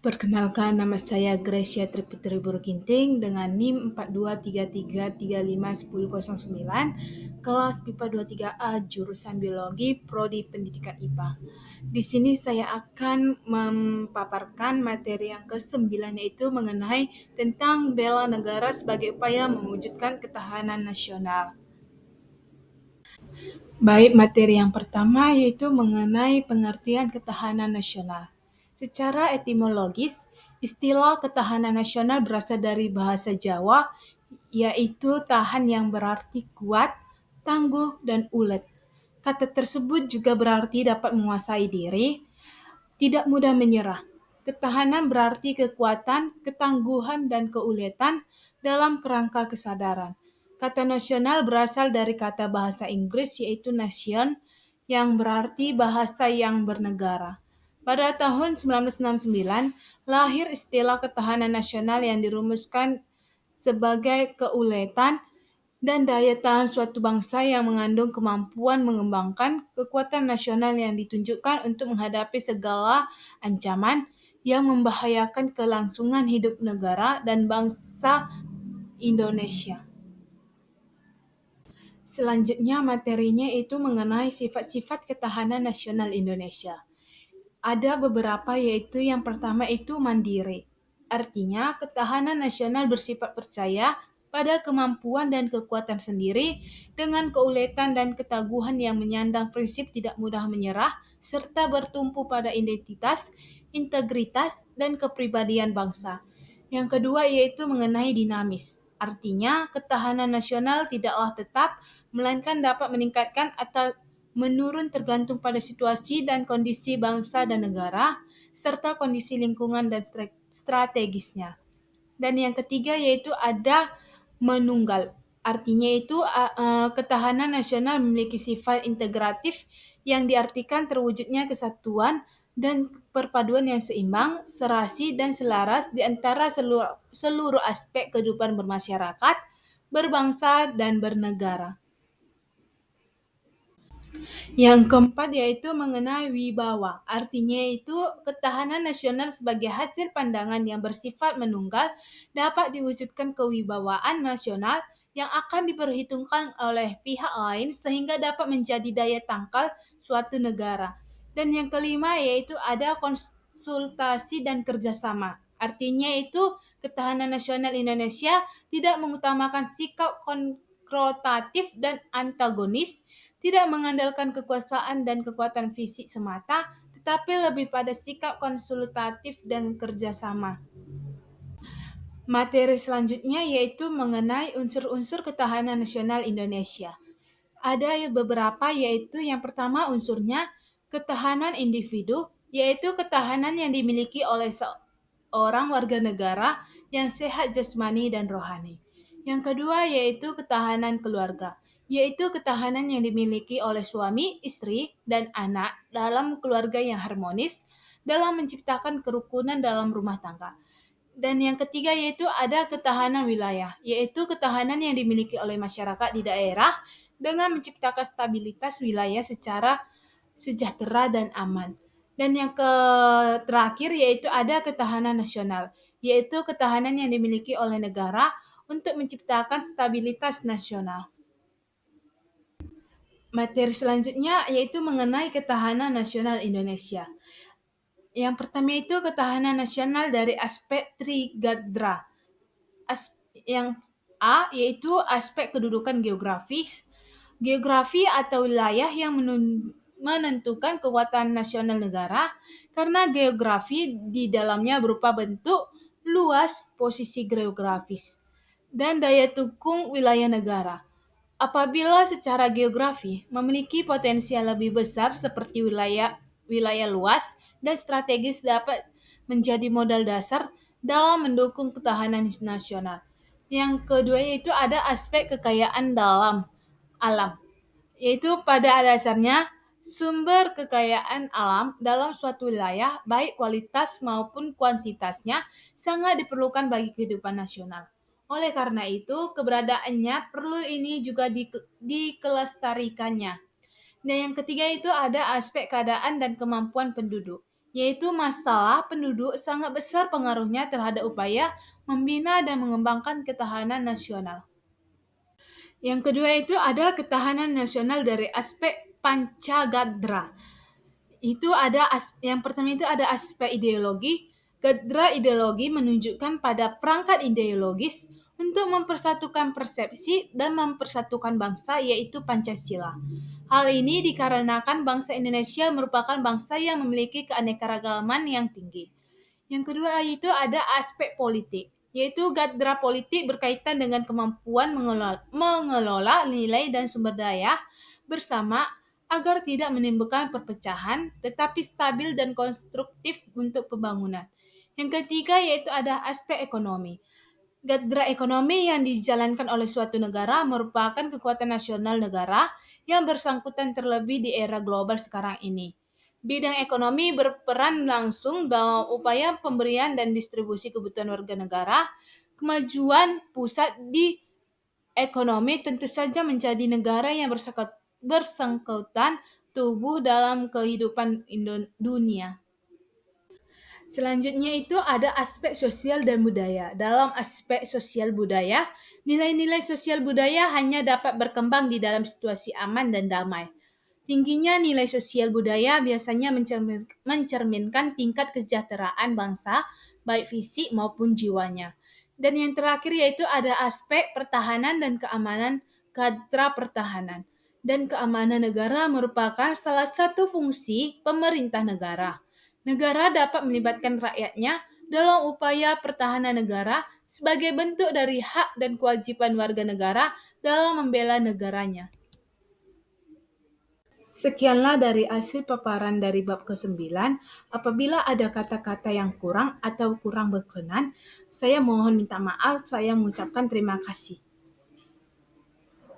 Perkenalkan, nama saya Gracia Triputri Buruginting dengan NIM 4233351009, kelas PIPA 23A, jurusan Biologi, Prodi Pendidikan IPA. Di sini saya akan memaparkan materi yang ke-9, yaitu mengenai tentang bela negara sebagai upaya mewujudkan ketahanan nasional. Baik, materi yang pertama yaitu mengenai pengertian ketahanan nasional. Secara etimologis, istilah ketahanan nasional berasal dari bahasa Jawa, yaitu tahan yang berarti kuat, tangguh, dan ulet. Kata tersebut juga berarti dapat menguasai diri, tidak mudah menyerah. Ketahanan berarti kekuatan, ketangguhan, dan keuletan dalam kerangka kesadaran. Kata nasional berasal dari kata bahasa Inggris yaitu nation, yang berarti bahasa yang bernegara. Pada tahun 1969, lahir istilah ketahanan nasional yang dirumuskan sebagai keuletan dan daya tahan suatu bangsa yang mengandung kemampuan mengembangkan kekuatan nasional yang ditunjukkan untuk menghadapi segala ancaman yang membahayakan kelangsungan hidup negara dan bangsa Indonesia. Selanjutnya materinya itu mengenai sifat-sifat ketahanan nasional Indonesia. Ada beberapa, yaitu yang pertama itu mandiri. Artinya ketahanan nasional bersifat percaya pada kemampuan dan kekuatan sendiri dengan keuletan dan ketaguhan yang menyandang prinsip tidak mudah menyerah serta bertumpu pada identitas, integritas, dan kepribadian bangsa. Yang kedua yaitu mengenai dinamis. Artinya ketahanan nasional tidaklah tetap, melainkan dapat meningkatkan atau menurun tergantung pada situasi dan kondisi bangsa dan negara, serta kondisi lingkungan dan strategisnya. Dan yang ketiga yaitu ada menunggal. Artinya itu ketahanan nasional memiliki sifat integratif yang diartikan terwujudnya kesatuan dan perpaduan yang seimbang, serasi, dan selaras di antara seluruh aspek kehidupan bermasyarakat, berbangsa, dan bernegara. Yang keempat yaitu mengenai wibawa. Artinya itu ketahanan nasional sebagai hasil pandangan yang bersifat menunggal dapat diwujudkan kewibawaan nasional yang akan diperhitungkan oleh pihak lain sehingga dapat menjadi daya tangkal suatu negara. Dan yang kelima yaitu ada konsultasi dan kerjasama. Artinya itu ketahanan nasional Indonesia tidak mengutamakan sikap konfrontatif dan antagonis, tidak mengandalkan kekuasaan dan kekuatan fisik semata, tetapi lebih pada sikap konsultatif dan kerjasama. Materi selanjutnya yaitu mengenai unsur-unsur ketahanan nasional Indonesia. Ada beberapa, yaitu yang pertama unsurnya ketahanan individu, yaitu ketahanan yang dimiliki oleh seorang warga negara yang sehat jasmani dan rohani. Yang kedua yaitu ketahanan keluarga, yaitu ketahanan yang dimiliki oleh suami, istri, dan anak dalam keluarga yang harmonis dalam menciptakan kerukunan dalam rumah tangga. Dan yang ketiga yaitu ada ketahanan wilayah, yaitu ketahanan yang dimiliki oleh masyarakat di daerah dengan menciptakan stabilitas wilayah secara sejahtera dan aman. Dan yang terakhir yaitu ada ketahanan nasional, yaitu ketahanan yang dimiliki oleh negara untuk menciptakan stabilitas nasional. Materi selanjutnya yaitu mengenai ketahanan nasional Indonesia. Yang pertama itu ketahanan nasional dari aspek Trigadra. Yang A yaitu aspek kedudukan geografis. Geografi atau wilayah yang menentukan kekuatan nasional negara karena geografi di dalamnya berupa bentuk, luas, posisi geografis, dan daya dukung wilayah negara. Apabila secara geografi memiliki potensial lebih besar seperti wilayah luas dan strategis dapat menjadi modal dasar dalam mendukung ketahanan nasional. Yang kedua yaitu ada aspek kekayaan dalam alam, yaitu pada dasarnya sumber kekayaan alam dalam suatu wilayah, baik kualitas maupun kuantitasnya, sangat diperlukan bagi kehidupan nasional. Oleh karena itu, keberadaannya perlu ini juga dikelestarikannya. Dan yang ketiga itu ada aspek keadaan dan kemampuan penduduk, yaitu masalah penduduk sangat besar pengaruhnya terhadap upaya membina dan mengembangkan ketahanan nasional. Yang kedua itu ada ketahanan nasional dari aspek Pancagadra. Yang pertama itu ada aspek ideologi. Gadra ideologi menunjukkan pada perangkat ideologis untuk mempersatukan persepsi dan mempersatukan bangsa, yaitu Pancasila. Hal ini dikarenakan bangsa Indonesia merupakan bangsa yang memiliki keanekaragaman yang tinggi. Yang kedua itu ada aspek politik, yaitu gadra politik berkaitan dengan kemampuan mengelola nilai dan sumber daya bersama agar tidak menimbulkan perpecahan, tetapi stabil dan konstruktif untuk pembangunan. Yang ketiga yaitu ada aspek ekonomi. Gadra ekonomi yang dijalankan oleh suatu negara merupakan kekuatan nasional negara yang bersangkutan terlebih di era global sekarang ini. Bidang ekonomi berperan langsung dalam upaya pemberian dan distribusi kebutuhan warga negara. Kemajuan pusat di ekonomi tentu saja menjadi negara yang bersangkutan tubuh dalam kehidupan dunia. Selanjutnya itu ada aspek sosial dan budaya. Dalam aspek sosial budaya, nilai-nilai sosial budaya hanya dapat berkembang di dalam situasi aman dan damai. Tingginya nilai sosial budaya biasanya mencerminkan tingkat kesejahteraan bangsa, baik fisik maupun jiwanya. Dan yang terakhir yaitu ada aspek pertahanan dan keamanan. Kadra pertahanan dan keamanan negara merupakan salah satu fungsi pemerintah negara. Negara dapat melibatkan rakyatnya dalam upaya pertahanan negara sebagai bentuk dari hak dan kewajiban warga negara dalam membela negaranya. Sekianlah dari hasil paparan dari bab ke-9. Apabila ada kata-kata yang kurang atau kurang berkenan, saya mohon minta maaf, saya mengucapkan terima kasih.